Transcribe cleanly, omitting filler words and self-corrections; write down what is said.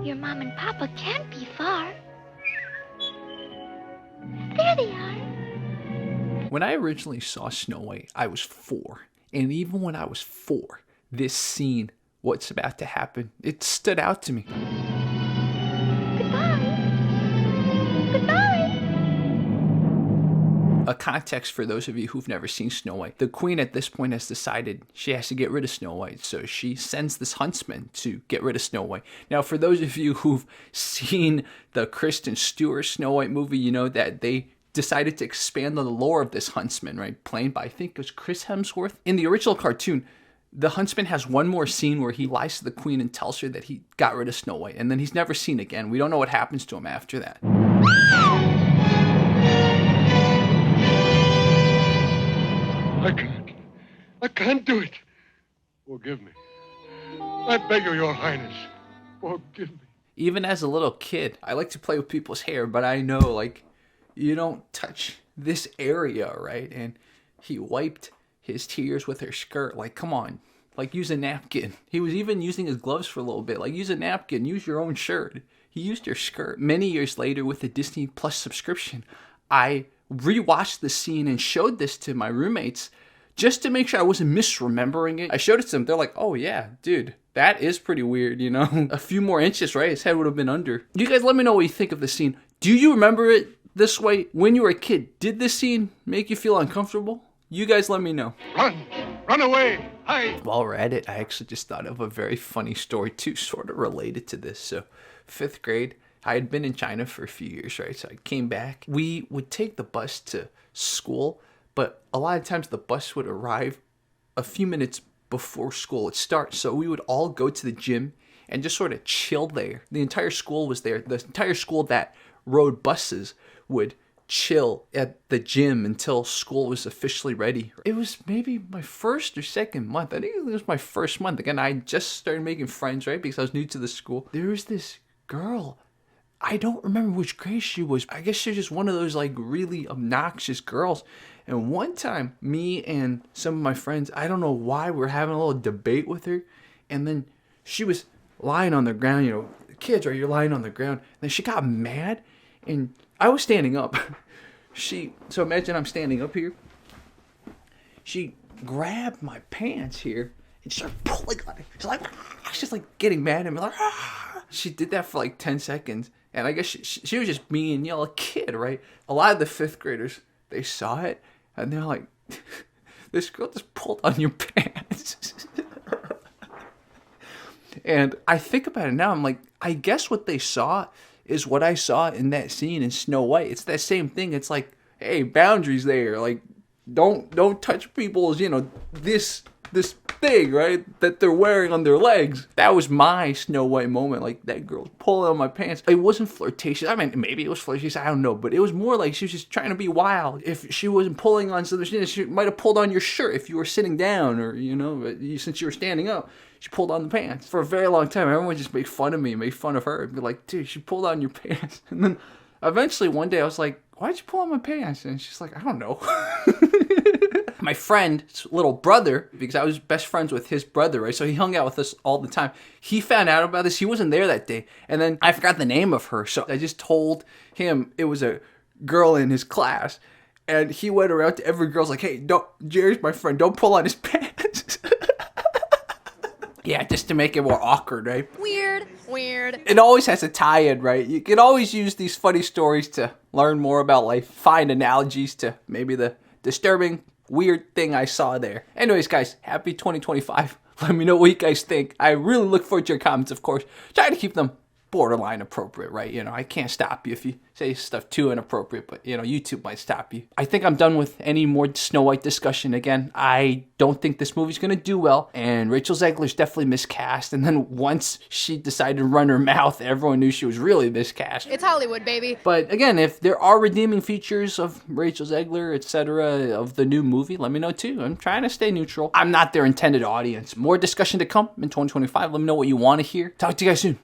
Your mom and papa can't be far. There they are. When I originally saw Snow White, I was 4. And even when I was 4, this scene, what's about to happen, it stood out to me. Goodbye. Goodbye. A context for those of you who've never seen Snow White. The queen at this point has decided she has to get rid of Snow White, so she sends this huntsman to get rid of Snow White. Now, for those of you who've seen the Kristen Stewart Snow White movie, you know that they decided to expand on the lore of this huntsman, right? Played by, I think it was Chris Hemsworth. In the original cartoon, the huntsman has one more scene where he lies to the queen and tells her that he got rid of Snow White, and then he's never seen again. We don't know what happens to him after that. I can't do it. Forgive me. I beg of your highness. Forgive me. Even as a little kid, I like to play with people's hair, but I know, like, you don't touch this area, right? And he wiped his tears with her skirt. Like, come on. Like, use a napkin. He was even using his gloves for a little bit. Like, use a napkin. Use your own shirt. He used your skirt. Many years later, with the Disney Plus subscription, I rewatched the scene and showed this to my roommates just to make sure I wasn't misremembering it. I showed it to them. They're like, oh yeah, dude, that is pretty weird, you know? A few more inches, right? His head would have been under. You guys let me know what you think of the scene. Do you remember it this way when you were a kid? Did this scene make you feel uncomfortable? You guys let me know. Run! Run away! Hide! While we're at it, I actually just thought of a very funny story too, sort of related to this. So, 5th grade, I had been in China for a few years, right? So I came back. We would take the bus to school, but a lot of times the bus would arrive a few minutes before school would start. So we would all go to the gym and just sort of chill there. The entire school was there. The entire school that rode buses would chill at the gym until school was officially ready. It was maybe my first or second month. I think it was my first month. Again, I just started making friends, right? Because I was new to the school. There was this girl. I don't remember which grade she was. I guess she was just one of those like really obnoxious girls. And one time, me and some of my friends, I don't know why, we were having a little debate with her. And then she was lying on the ground, you know, kids, right? You're lying on the ground. And then she got mad and I was standing up. So imagine I'm standing up here. She grabbed my pants here and started pulling on it. She's like getting mad at me, like, ah. She did that for like 10 seconds. And I guess she was just being, you know, a kid, right? A lot of the 5th graders, they saw it and they're like, this girl just pulled on your pants. And I think about it now, I'm like, I guess what they saw is what I saw in that scene in Snow White. It's that same thing. It's like, hey, boundaries there. Like, don't touch people's, you know, this thing, right, that they're wearing on their legs. That was my Snow White moment. Like, that girl pulling on my pants. It wasn't flirtatious. I mean, maybe it was flirtatious. I don't know. But it was more like she was just trying to be wild. If she wasn't pulling on something, she might have pulled on your shirt if you were sitting down, or, you know, since you were standing up. She pulled on the pants. For a very long time, everyone would just make fun of me, make fun of her. And be like, dude, she pulled on your pants. And then eventually one day I was like, why'd you pull on my pants? And she's like, I don't know. My friend's little brother, because I was best friends with his brother, right? So he hung out with us all the time. He found out about this. He wasn't there that day. And then I forgot the name of her. So I just told him it was a girl in his class. And he went around to every girl's like, hey, Jerry's my friend. Don't pull on his pants. Yeah, just to make it more awkward, right? Weird. It always has a tie-in, right? You can always use these funny stories to learn more about life, find analogies to maybe the disturbing, weird thing I saw there. Anyways, guys, happy 2025. Let me know what you guys think. I really look forward to your comments, of course. Try to keep them borderline appropriate, right? You know, I can't stop you if you say stuff too inappropriate, but, you know, YouTube might stop you. I think I'm done with any more Snow White discussion. Again, I don't think this movie's going to do well, and Rachel Zegler's definitely miscast, and then once she decided to run her mouth, everyone knew she was really miscast. It's Hollywood, baby. But again, if there are redeeming features of Rachel Zegler, etc., of the new movie, let me know too. I'm trying to stay neutral. I'm not their intended audience. More discussion to come in 2025. Let me know what you want to hear. Talk to you guys soon.